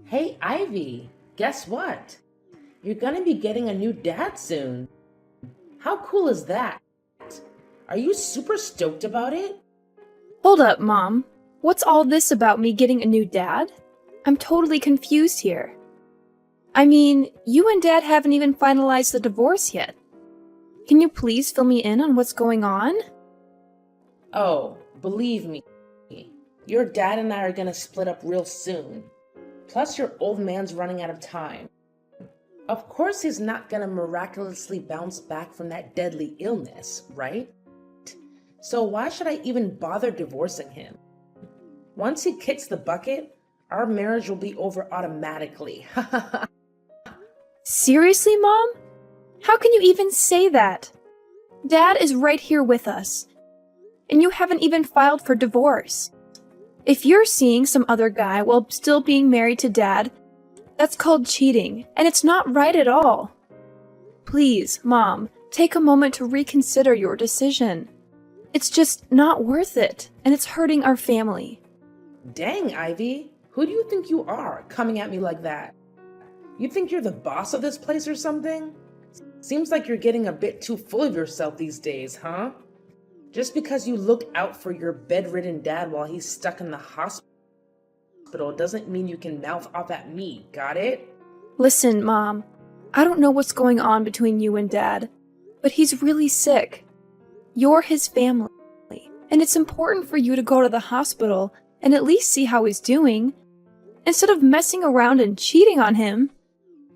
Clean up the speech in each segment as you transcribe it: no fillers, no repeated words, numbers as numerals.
Hey, Ivy, guess what? You're gonna be getting a new dad soon. How cool is that? Are you super stoked about it? Hold up, Mom. What's all this about me getting a new dad? I'm totally confused here. I mean, you and Dad haven't even finalized the divorce yet. Can you please fill me in on what's going on? Oh, believe me, your dad and I are gonna split up real soon. Plus, your old man's running out of time. Of course, he's not gonna miraculously bounce back from that deadly illness, right? So, why should I even bother divorcing him? Once he kicks the bucket, our marriage will be over automatically. Seriously, Mom? How can you even say that? Dad is right here with us, and you haven't even filed for divorce. If you're seeing some other guy while still being married to Dad, that's called cheating, and it's not right at all. Please, Mom, take a moment to reconsider your decision. It's just not worth it, and it's hurting our family. Dang, Ivy, who do you think you are, coming at me like that? You think you're the boss of this place or something? Seems like you're getting a bit too full of yourself these days, huh? Just because you look out for your bedridden dad while he's stuck in the hospital doesn't mean you can mouth off at me, got it? Listen, Mom, I don't know what's going on between you and Dad, but he's really sick. You're his family, and it's important for you to go to the hospital and at least see how he's doing, instead of messing around and cheating on him.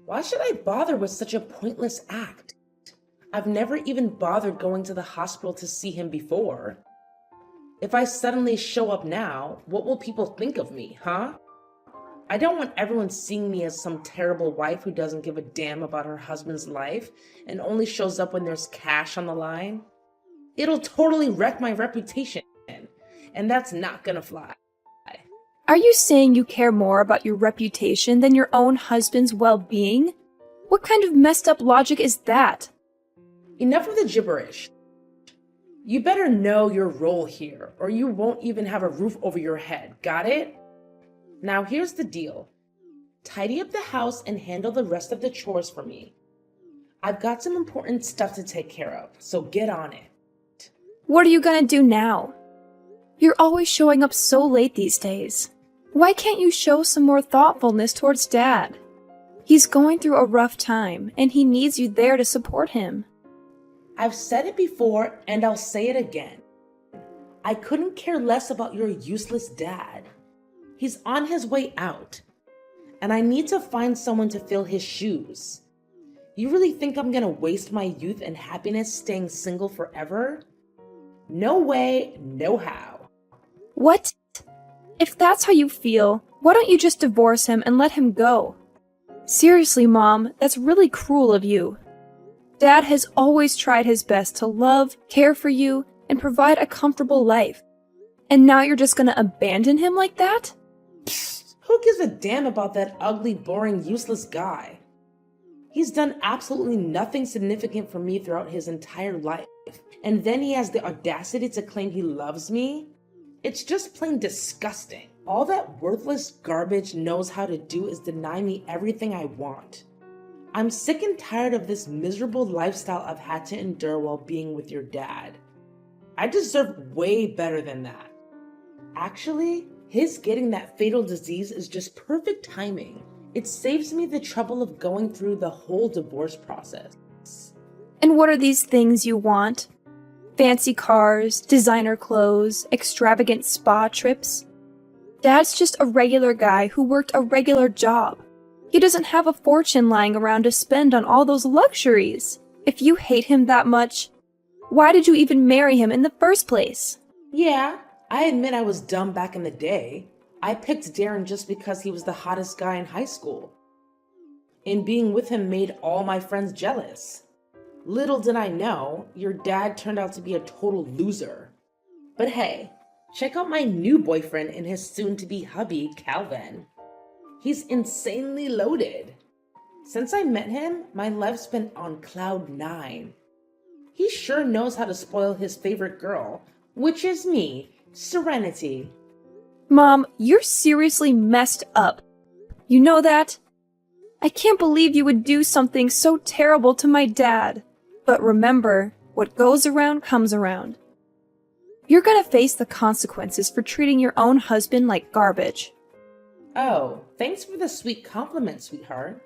Why should I bother with such a pointless act? I've never even bothered going to the hospital to see him before. If I suddenly show up now, what will people think of me, huh? I don't want everyone seeing me as some terrible wife who doesn't give a damn about her husband's life and only shows up when there's cash on the line. It'll totally wreck my reputation, and that's not gonna fly. Are you saying you care more about your reputation than your own husband's well-being? What kind of messed up logic is that? Enough of the gibberish. You better know your role here, or you won't even have a roof over your head, got it? Now here's the deal. Tidy up the house and handle the rest of the chores for me. I've got some important stuff to take care of, so get on it. What are you gonna do now? You're always showing up so late these days. Why can't you show some more thoughtfulness towards Dad? He's going through a rough time, and he needs you there to support him. I've said it before, and I'll say it again. I couldn't care less about your useless dad. He's on his way out, and I need to find someone to fill his shoes. You really think I'm gonna waste my youth and happiness staying single forever? No way, no how. What? If that's how you feel, why don't you just divorce him and let him go? Seriously, Mom, that's really cruel of you. Dad has always tried his best to love, care for you, and provide a comfortable life. And now you're just gonna abandon him like that? Psst, who gives a damn about that ugly, boring, useless guy? He's done absolutely nothing significant for me throughout his entire life. And then he has the audacity to claim he loves me? It's just plain disgusting. All that worthless garbage knows how to do is deny me everything I want. I'm sick and tired of this miserable lifestyle I've had to endure while being with your dad. I deserve way better than that. Actually, his getting that fatal disease is just perfect timing. It saves me the trouble of going through the whole divorce process. And what are these things you want? Fancy cars, designer clothes, extravagant spa trips? Dad's just a regular guy who worked a regular job. He doesn't have a fortune lying around to spend on all those luxuries. If you hate him that much, why did you even marry him in the first place? Yeah, I admit I was dumb back in the day. I picked Darren just because he was the hottest guy in high school. And being with him made all my friends jealous. Little did I know, your dad turned out to be a total loser. But hey, check out my new boyfriend and his soon-to-be hubby, Calvin. He's insanely loaded. Since I met him, my life's been on cloud 9. He sure knows how to spoil his favorite girl, which is me, Serenity. Mom, you're seriously messed up. You know that? I can't believe you would do something so terrible to my dad. But remember, what goes around comes around. You're gonna face the consequences for treating your own husband like garbage. Oh, thanks for the sweet compliment, sweetheart.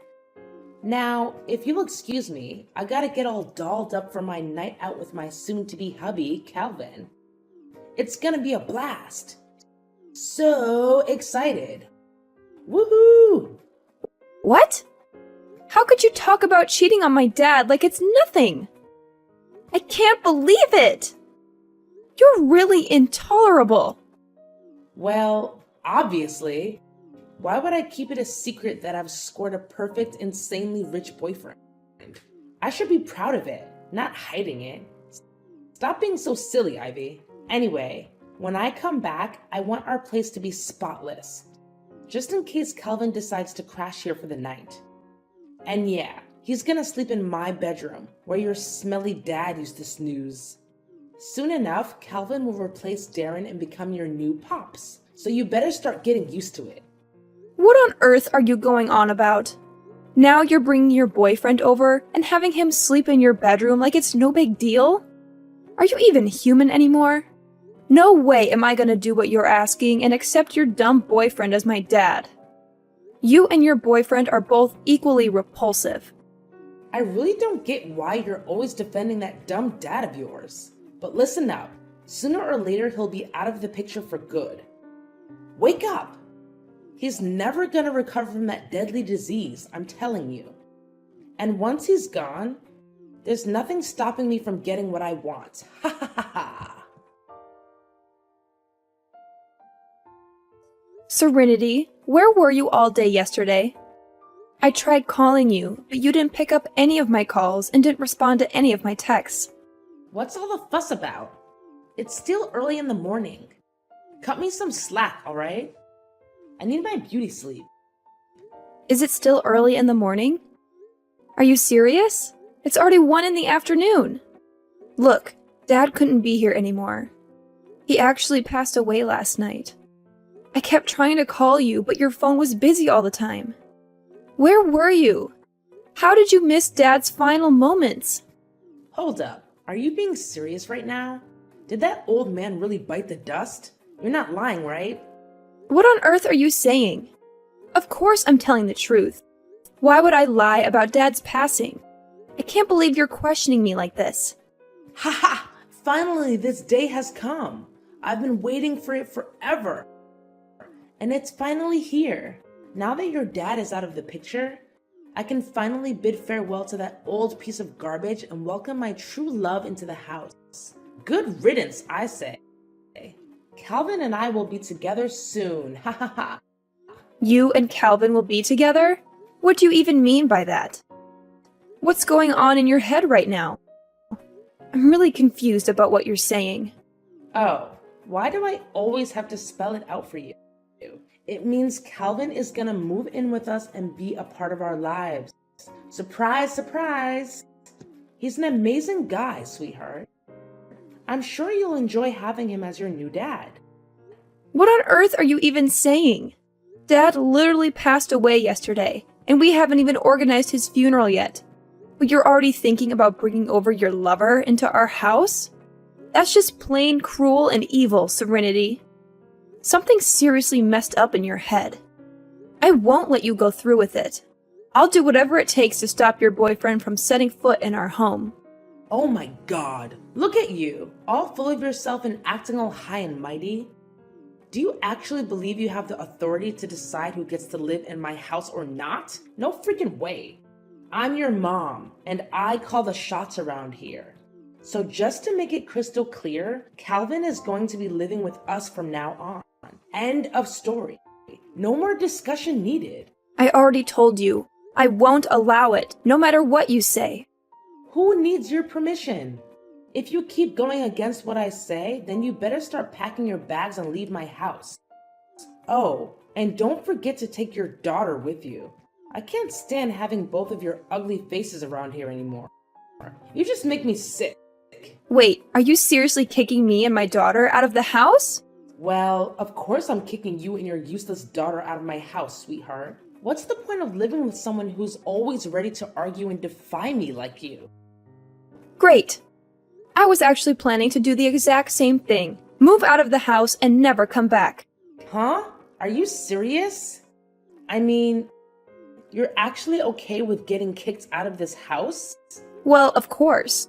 Now, if you'll excuse me, I gotta get all dolled up for my night out with my soon-to-be hubby, Calvin. It's gonna be a blast. So excited. Woohoo! What? How could you talk about cheating on my dad like it's nothing? I can't believe it! You're really intolerable. Well, obviously. Why would I keep it a secret that I've scored a perfect, insanely rich boyfriend? I should be proud of it, not hiding it. Stop being so silly, Ivy. Anyway, when I come back, I want our place to be spotless. Just in case Calvin decides to crash here for the night. And yeah, he's gonna sleep in my bedroom, where your smelly dad used to snooze. Soon enough, Calvin will replace Darren and become your new Pops, so you better start getting used to it. What on earth are you going on about? Now you're bringing your boyfriend over and having him sleep in your bedroom like it's no big deal? Are you even human anymore? No way am I gonna do what you're asking and accept your dumb boyfriend as my dad. You and your boyfriend are both equally repulsive. I really don't get why you're always defending that dumb dad of yours. But listen up, sooner or later he'll be out of the picture for good. Wake up! He's never gonna recover from that deadly disease, I'm telling you. And once he's gone, there's nothing stopping me from getting what I want. Ha ha ha ha! Serenity, where were you all day yesterday? I tried calling you, but you didn't pick up any of my calls and didn't respond to any of my texts. What's all the fuss about? It's still early in the morning. Cut me some slack, alright? I need my beauty sleep. Is it still early in the morning? Are you serious? It's already 1 in the afternoon. Look, Dad couldn't be here anymore. He actually passed away last night. I kept trying to call you, but your phone was busy all the time. Where were you? How did you miss Dad's final moments? Hold up, are you being serious right now? Did that old man really bite the dust? You're not lying, right? What on earth are you saying? Of course I'm telling the truth. Why would I lie about Dad's passing? I can't believe you're questioning me like this. Ha ha! Finally, this day has come. I've been waiting for it forever. And it's finally here. Now that your dad is out of the picture, I can finally bid farewell to that old piece of garbage and welcome my true love into the house. Good riddance, I say. Calvin and I will be together soon. Ha ha ha. You and Calvin will be together? What do you even mean by that? What's going on in your head right now? I'm really confused about what you're saying. Oh, why do I always have to spell it out for you? It means Calvin is gonna move in with us and be a part of our lives. Surprise, surprise! He's an amazing guy, sweetheart. I'm sure you'll enjoy having him as your new dad. What on earth are you even saying? Dad literally passed away yesterday, and we haven't even organized his funeral yet. But you're already thinking about bringing over your lover into our house? That's just plain cruel and evil, Serenity. Something seriously messed up in your head. I won't let you go through with it. I'll do whatever it takes to stop your boyfriend from setting foot in our home. Oh my god, look at you, all full of yourself and acting all high and mighty. Do you actually believe you have the authority to decide who gets to live in my house or not? No freaking way. I'm your mom, and I call the shots around here. So just to make it crystal clear, Calvin is going to be living with us from now on. End of story. No more discussion needed. I already told you. I won't allow it, no matter what you say. Who needs your permission? If you keep going against what I say, then you better start packing your bags and leave my house. Oh, and don't forget to take your daughter with you. I can't stand having both of your ugly faces around here anymore. You just make me sick. Wait, are you seriously kicking me and my daughter out of the house? Well, of course I'm kicking you and your useless daughter out of my house, sweetheart. What's the point of living with someone who's always ready to argue and defy me like you? Great. I was actually planning to do the exact same thing. Move out of the house and never come back. Huh? Are you serious? I mean, you're actually okay with getting kicked out of this house? Well, of course.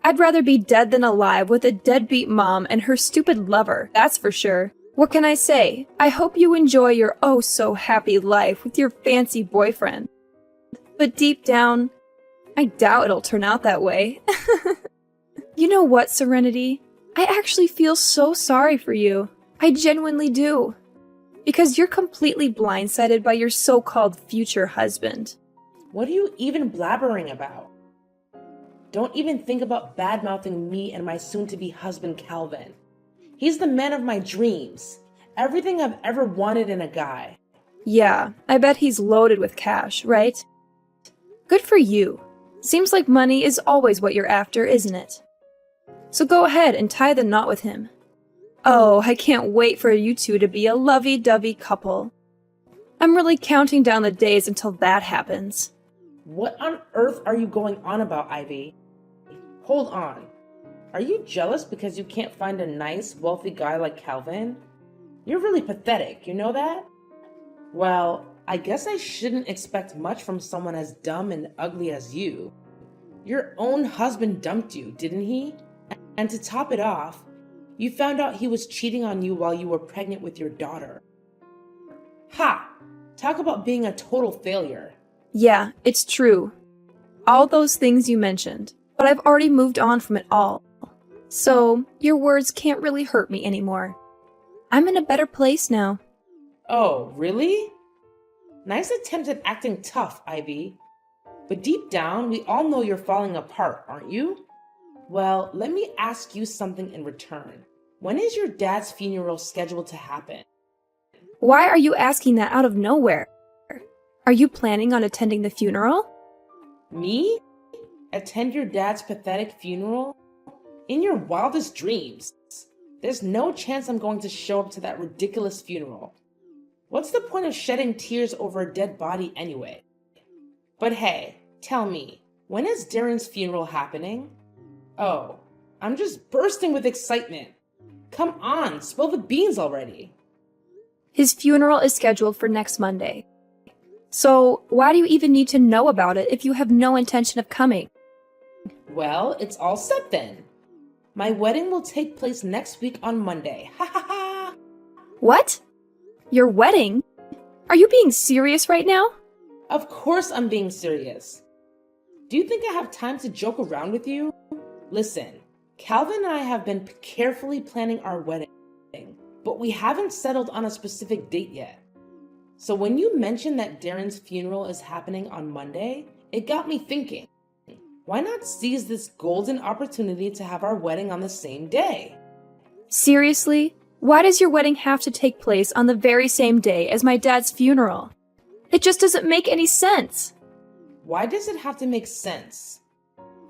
I'd rather be dead than alive with a deadbeat mom and her stupid lover, that's for sure. What can I say? I hope you enjoy your oh-so-happy life with your fancy boyfriend. But deep down, I doubt it'll turn out that way. You know what, Serenity? I actually feel so sorry for you. I genuinely do. Because you're completely blindsided by your so-called future husband. What are you even blabbering about? Don't even think about bad-mouthing me and my soon-to-be husband, Calvin. He's the man of my dreams. Everything I've ever wanted in a guy. Yeah, I bet he's loaded with cash, right? Good for you. Seems like money is always what you're after, isn't it? So go ahead and tie the knot with him. Oh, I can't wait for you two to be a lovey-dovey couple. I'm really counting down the days until that happens. What on earth are you going on about, Ivy? Hold on. Are you jealous because you can't find a nice, wealthy guy like Calvin? You're really pathetic, you know that? Well, I guess I shouldn't expect much from someone as dumb and ugly as you. Your own husband dumped you, didn't he? And to top it off, you found out he was cheating on you while you were pregnant with your daughter. Ha! Talk about being a total failure. Yeah, it's true. All those things you mentioned, but I've already moved on from it all. So, your words can't really hurt me anymore. I'm in a better place now. Oh, really? Nice attempt at acting tough, Ivy. But deep down, we all know you're falling apart, aren't you? Well, let me ask you something in return. When is your dad's funeral scheduled to happen? Why are you asking that out of nowhere? Are you planning on attending the funeral? Me? Attend your dad's pathetic funeral? In your wildest dreams. There's no chance I'm going to show up to that ridiculous funeral. What's the point of shedding tears over a dead body anyway? But hey, tell me, when is Darren's funeral happening? Oh, I'm just bursting with excitement. Come on, spill the beans already. His funeral is scheduled for next Monday. So, why do you even need to know about it if you have no intention of coming? Well, it's all set then. My wedding will take place next week on Monday. Ha ha ha! What? Your wedding? Are you being serious right now? Of course I'm being serious. Do you think I have time to joke around with you? Listen, Calvin and I have been carefully planning our wedding, but we haven't settled on a specific date yet. So when you mentioned that Darren's funeral is happening on Monday, it got me thinking. Why not seize this golden opportunity to have our wedding on the same day? Seriously? Why does your wedding have to take place on the very same day as my dad's funeral? It just doesn't make any sense. Why does it have to make sense?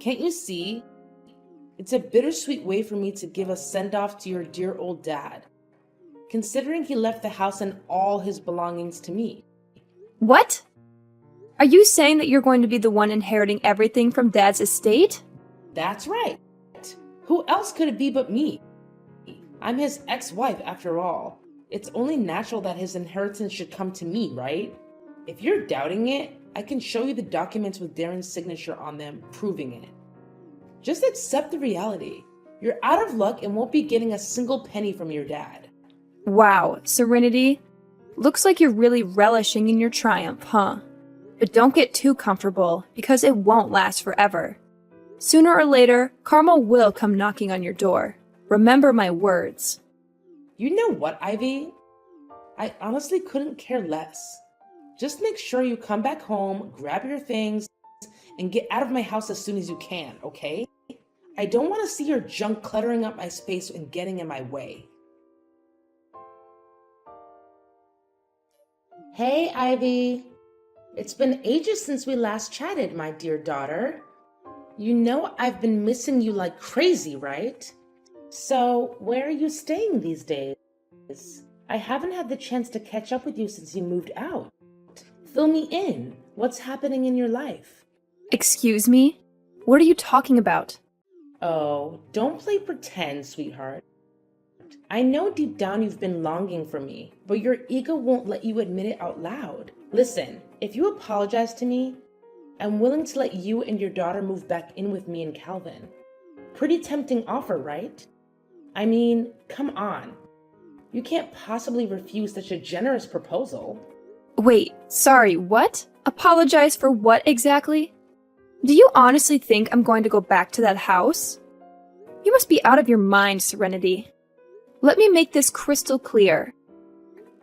Can't you see? It's a bittersweet way for me to give a send-off to your dear old dad, considering he left the house and all his belongings to me. What? Are you saying that you're going to be the one inheriting everything from Dad's estate? That's right. Who else could it be but me? I'm his ex-wife after all. It's only natural that his inheritance should come to me, right? If you're doubting it, I can show you the documents with Darren's signature on them proving it. Just accept the reality. You're out of luck and won't be getting a single penny from your dad. Wow, Serenity. Looks like you're really relishing in your triumph, huh? But don't get too comfortable, because it won't last forever. Sooner or later, Karma will come knocking on your door. Remember my words. You know what, Ivy? I honestly couldn't care less. Just make sure you come back home, grab your things, and get out of my house as soon as you can, okay? I don't want to see your junk cluttering up my space and getting in my way. Hey, Ivy. It's been ages since we last chatted, my dear daughter. You know I've been missing you like crazy, right? So, where are you staying these days? I haven't had the chance to catch up with you since you moved out. Fill me in. What's happening in your life? Excuse me? What are you talking about? Oh, don't play pretend, sweetheart. I know deep down you've been longing for me, but your ego won't let you admit it out loud. Listen, if you apologize to me, I'm willing to let you and your daughter move back in with me and Calvin. Pretty tempting offer, right? I mean, come on. You can't possibly refuse such a generous proposal. Wait, sorry, what? Apologize for what exactly? Do you honestly think I'm going to go back to that house? You must be out of your mind, Serenity. Let me make this crystal clear.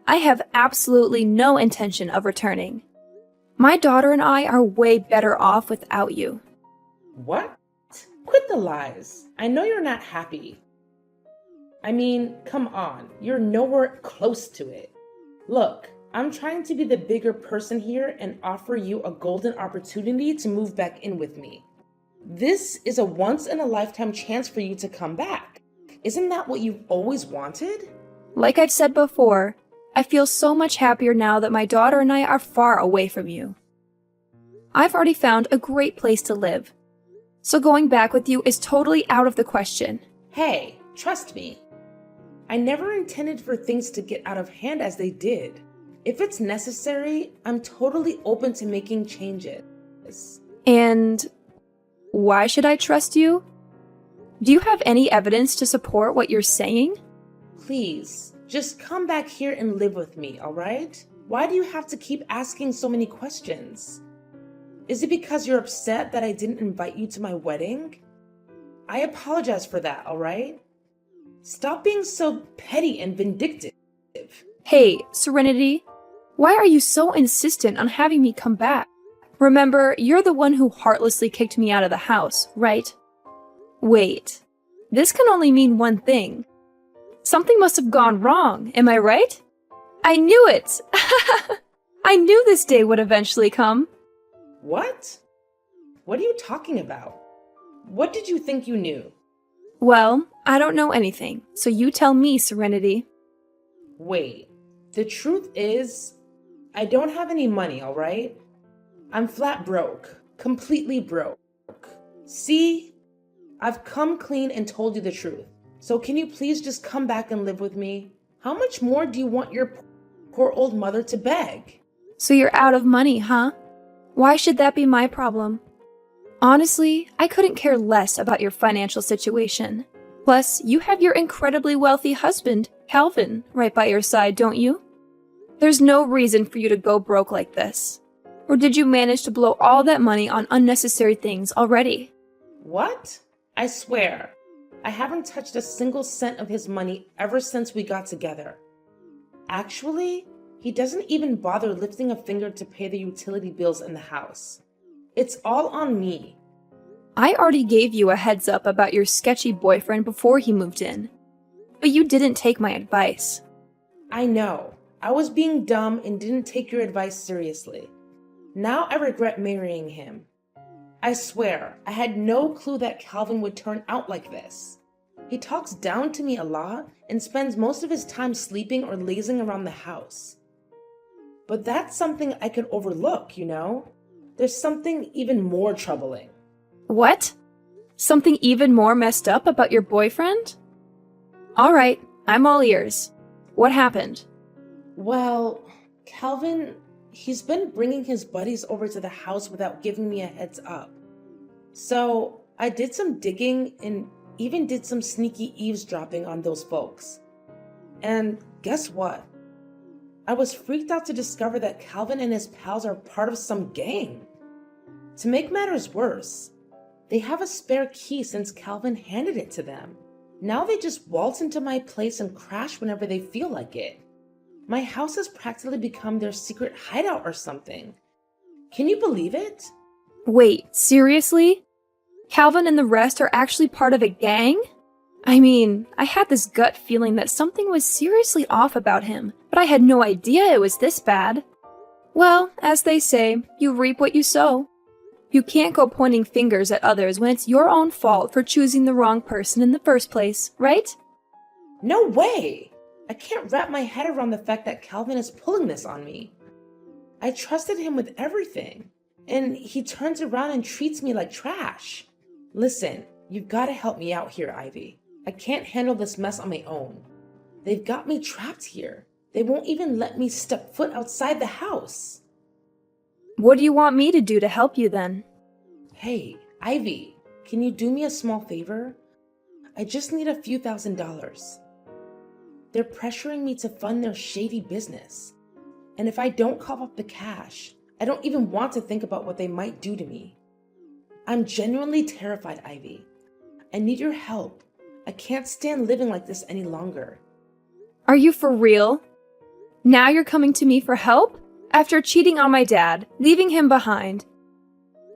I have absolutely no intention of returning. My daughter and I are way better off without you. What? Quit the lies. I know you're not happy. I mean, come on. You're nowhere close to it. Look, I'm trying to be the bigger person here and offer you a golden opportunity to move back in with me. This is a once-in-a-lifetime chance for you to come back. Isn't that what you've always wanted? Like I've said before, I feel so much happier now that my daughter and I are far away from you. I've already found a great place to live, so going back with you is totally out of the question. Hey, trust me. I never intended for things to get out of hand as they did. If it's necessary, I'm totally open to making changes. And why should I trust you? Do you have any evidence to support what you're saying? Please, just come back here and live with me, alright? Why do you have to keep asking so many questions? Is it because you're upset that I didn't invite you to my wedding? I apologize for that, alright? Stop being so petty and vindictive. Hey, Serenity, why are you so insistent on having me come back? Remember, you're the one who heartlessly kicked me out of the house, right? Wait, this can only mean one thing. Something must have gone wrong, am I right? I knew it! I knew this day would eventually come. What? What are you talking about? What did you think you knew? Well, I don't know anything, so you tell me, Serenity. Wait, the truth is, I don't have any money, alright? I'm flat broke. Completely broke. See? I've come clean and told you the truth. So can you please just come back and live with me? How much more do you want your poor old mother to beg? So you're out of money, huh? Why should that be my problem? Honestly, I couldn't care less about your financial situation. Plus, you have your incredibly wealthy husband, Calvin, right by your side, don't you? There's no reason for you to go broke like this. Or did you manage to blow all that money on unnecessary things already? What? I swear, I haven't touched a single cent of his money ever since we got together. Actually, he doesn't even bother lifting a finger to pay the utility bills in the house. It's all on me. I already gave you a heads up about your sketchy boyfriend before he moved in. But you didn't take my advice. I know. I was being dumb and didn't take your advice seriously. Now I regret marrying him. I swear, I had no clue that Calvin would turn out like this. He talks down to me a lot and spends most of his time sleeping or lazing around the house. But that's something I could overlook, you know? There's something even more troubling. What? Something even more messed up about your boyfriend? Alright, I'm all ears. What happened? Well, Calvin, he's been bringing his buddies over to the house without giving me a heads up. So I did some digging and even did some sneaky eavesdropping on those folks. And guess what? I was freaked out to discover that Calvin and his pals are part of some gang. To make matters worse, they have a spare key since Calvin handed it to them. Now they just waltz into my place and crash whenever they feel like it. My house has practically become their secret hideout or something. Can you believe it? Wait, seriously? Calvin and the rest are actually part of a gang? I mean, I had this gut feeling that something was seriously off about him, but I had no idea it was this bad. Well, as they say, you reap what you sow. You can't go pointing fingers at others when it's your own fault for choosing the wrong person in the first place, right? No way! I can't wrap my head around the fact that Calvin is pulling this on me. I trusted him with everything, and he turns around and treats me like trash. Listen, you've got to help me out here, Ivy. I can't handle this mess on my own. They've got me trapped here. They won't even let me step foot outside the house. What do you want me to do to help you then? Hey, Ivy, can you do me a small favor? I just need a few $1,000s. They're pressuring me to fund their shady business. And if I don't cough up the cash, I don't even want to think about what they might do to me. I'm genuinely terrified, Ivy. I need your help. I can't stand living like this any longer. Are you for real? Now you're coming to me for help? After cheating on my dad, leaving him behind,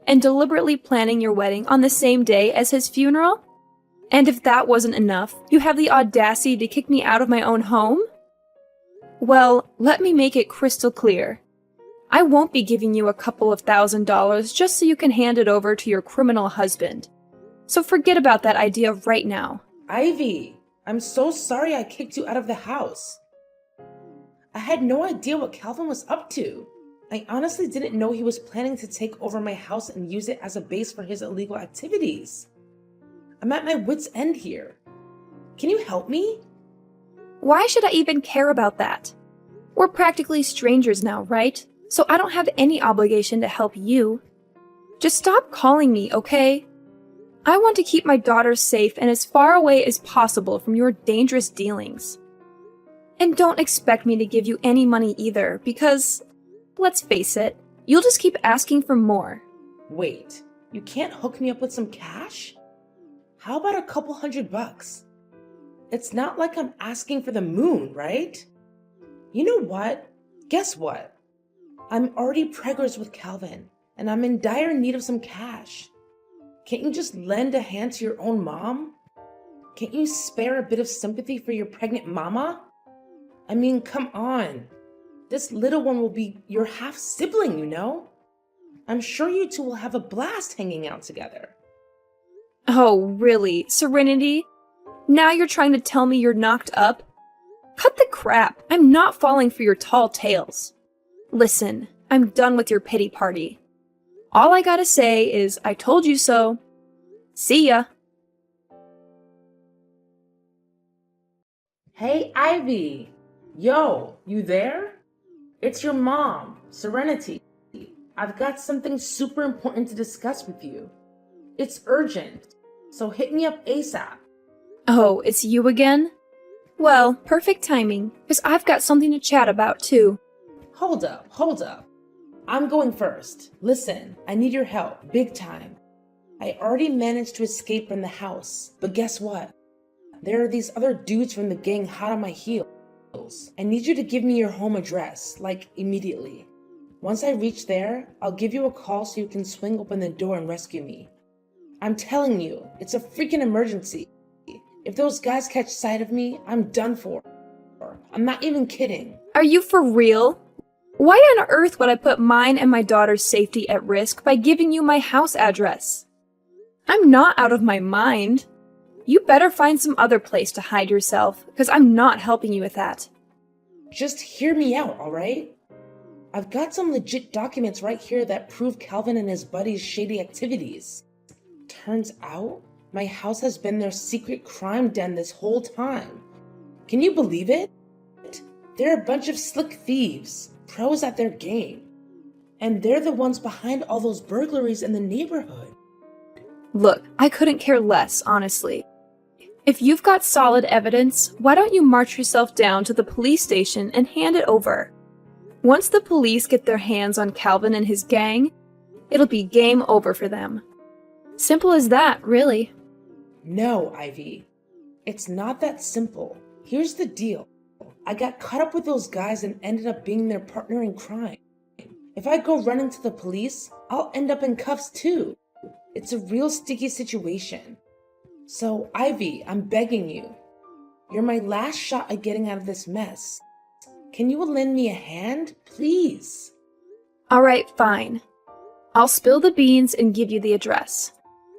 and deliberately planning your wedding on the same day as his funeral? And if that wasn't enough, you have the audacity to kick me out of my own home? Well, let me make it crystal clear. I won't be giving you a couple of $1,000 just so you can hand it over to your criminal husband. So forget about that idea right now. Ivy, I'm so sorry I kicked you out of the house. I had no idea what Calvin was up to. I honestly didn't know he was planning to take over my house and use it as a base for his illegal activities. I'm at my wit's end here. Can you help me? Why should I even care about that? We're practically strangers now, right? So I don't have any obligation to help you. Just stop calling me, okay? I want to keep my daughter safe and as far away as possible from your dangerous dealings. And don't expect me to give you any money either, because, let's face it, you'll just keep asking for more. Wait, you can't hook me up with some cash? How about a couple $100? It's not like I'm asking for the moon, right? You know what? Guess what? I'm already preggers with Calvin, and I'm in dire need of some cash. Can't you just lend a hand to your own mom? Can't you spare a bit of sympathy for your pregnant mama? I mean, come on. This little one will be your half-sibling, you know? I'm sure you two will have a blast hanging out together. Oh, really? Serenity? Now you're trying to tell me you're knocked up? Cut the crap. I'm not falling for your tall tales. Listen, I'm done with your pity party. All I gotta say is, I told you so. See ya. Hey, Ivy. Yo, you there? It's your mom, Serenity. I've got something super important to discuss with you. It's urgent, so hit me up ASAP. Oh, it's you again? Well, perfect timing, because I've got something to chat about too. Hold up. I'm going first. Listen, I need your help, big time. I already managed to escape from the house, but guess what? There are these other dudes from the gang hot on my heels. I need you to give me your home address, like immediately. Once I reach there, I'll give you a call so you can swing open the door and rescue me. I'm telling you, it's a freaking emergency. If those guys catch sight of me, I'm done for. I'm not even kidding. Are you for real? Why on earth would I put mine and my daughter's safety at risk by giving you my house address? I'm not out of my mind. You better find some other place to hide yourself, because I'm not helping you with that. Just hear me out, alright? I've got some legit documents right here that prove Calvin and his buddies' shady activities. Turns out, my house has been their secret crime den this whole time. Can you believe it? They're a bunch of slick thieves, pros at their game. And they're the ones behind all those burglaries in the neighborhood. Look, I couldn't care less, honestly. If you've got solid evidence, why don't you march yourself down to the police station and hand it over? Once the police get their hands on Calvin and his gang, it'll be game over for them. Simple as that, really. No, Ivy. It's not that simple. Here's the deal. I got caught up with those guys and ended up being their partner in crime. If I go running to the police, I'll end up in cuffs too. It's a real sticky situation. So, Ivy, I'm begging you. You're my last shot at getting out of this mess. Can you lend me a hand, please? Alright, fine. I'll spill the beans and give you the address.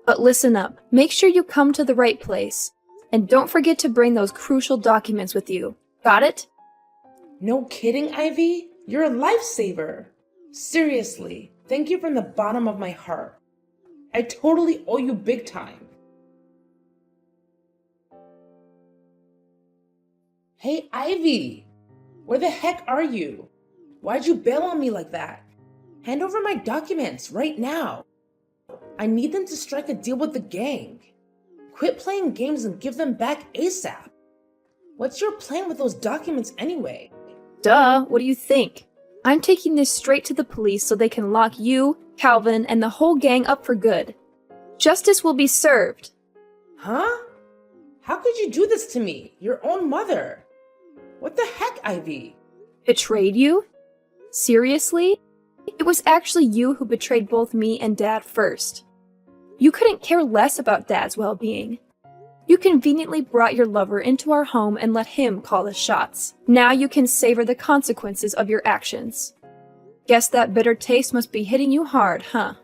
But listen up, make sure you come to the right place. And don't forget to bring those crucial documents with you. Got it? No kidding, Ivy? You're a lifesaver. Seriously, thank you from the bottom of my heart. I totally owe you big time. Hey, Ivy! Where the heck are you? Why'd you bail on me like that? Hand over my documents right now. I need them to strike a deal with the gang. Quit playing games and give them back ASAP. What's your plan with those documents anyway? Duh, what do you think? I'm taking this straight to the police so they can lock you, Calvin, and the whole gang up for good. Justice will be served. Huh? How could you do this to me, your own mother? What the heck, Ivy? Betrayed you? Seriously? It was actually you who betrayed both me and Dad first. You couldn't care less about Dad's well-being. You conveniently brought your lover into our home and let him call the shots. Now you can savor the consequences of your actions. Guess that bitter taste must be hitting you hard, huh?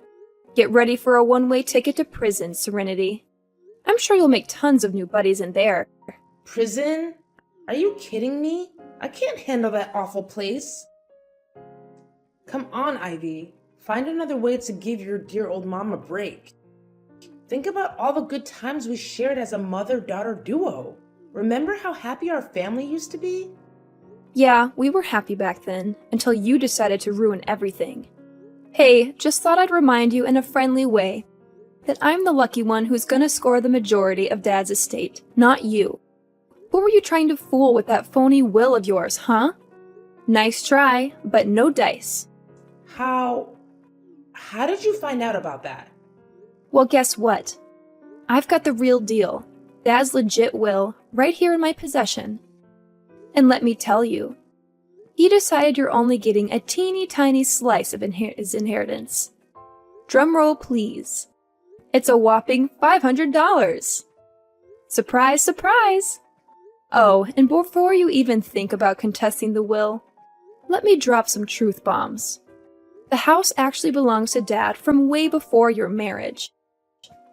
Get ready for a one-way ticket to prison, Serenity. I'm sure you'll make tons of new buddies in there. Prison? Are you kidding me? I can't handle that awful place. Come on, Ivy. Find another way to give your dear old mom a break. Think about all the good times we shared as a mother-daughter duo. Remember how happy our family used to be? Yeah, we were happy back then, until you decided to ruin everything. Hey, just thought I'd remind you in a friendly way that I'm the lucky one who's gonna score the majority of Dad's estate, not you. Who were you trying to fool with that phony will of yours, huh? Nice try, but no dice. How did you find out about that? Well, guess what? I've got the real deal. Dad's legit will, right here in my possession. And let me tell you, he decided you're only getting a teeny tiny slice of his inheritance. Drumroll, please. It's a whopping $500. Surprise, surprise! Oh, and before you even think about contesting the will, let me drop some truth bombs. The house actually belongs to Dad from way before your marriage.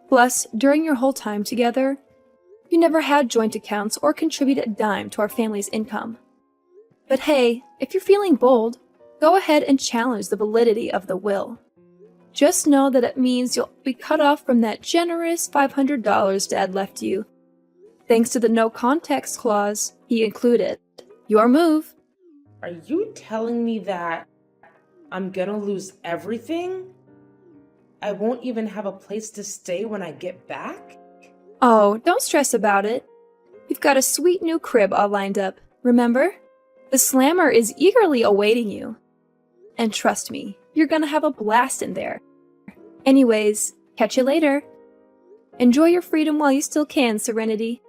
Plus, during your whole time together, you never had joint accounts or contributed a dime to our family's income. But hey, if you're feeling bold, go ahead and challenge the validity of the will. Just know that it means you'll be cut off from that generous $500 Dad left you. Thanks to the no context clause he included. Your move. Are you telling me that I'm gonna lose everything? I won't even have a place to stay when I get back? Oh, don't stress about it. We've got a sweet new crib all lined up, remember? The Slammer is eagerly awaiting you. And trust me, you're gonna have a blast in there. Anyways, catch you later. Enjoy your freedom while you still can, Serenity.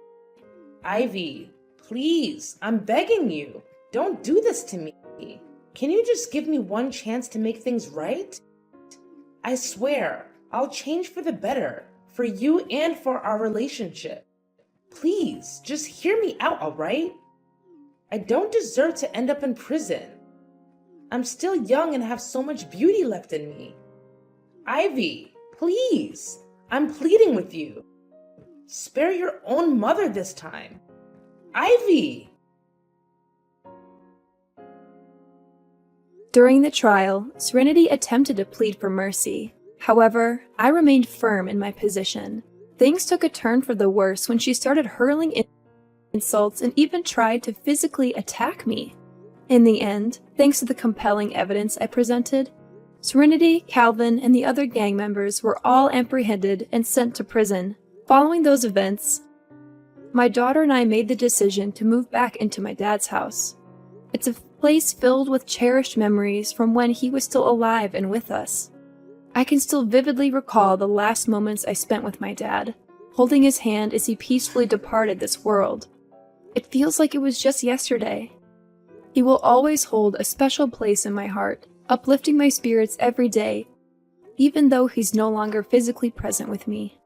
Ivy, please, I'm begging you. Don't do this to me. Can you just give me one chance to make things right? I swear, I'll change for the better, for you and for our relationship. Please, just hear me out, alright? I don't deserve to end up in prison. I'm still young and have so much beauty left in me. Ivy, please, I'm pleading with you. Spare your own mother this time. Ivy! During the trial, Serenity attempted to plead for mercy. However, I remained firm in my position. Things took a turn for the worse when she started hurling insults and even tried to physically attack me. In the end, thanks to the compelling evidence I presented, Serenity, Calvin, and the other gang members were all apprehended and sent to prison. Following those events, my daughter and I made the decision to move back into my dad's house. It's a place filled with cherished memories from when he was still alive and with us. I can still vividly recall the last moments I spent with my dad, holding his hand as he peacefully departed this world. It feels like it was just yesterday. He will always hold a special place in my heart, uplifting my spirits every day, even though he's no longer physically present with me.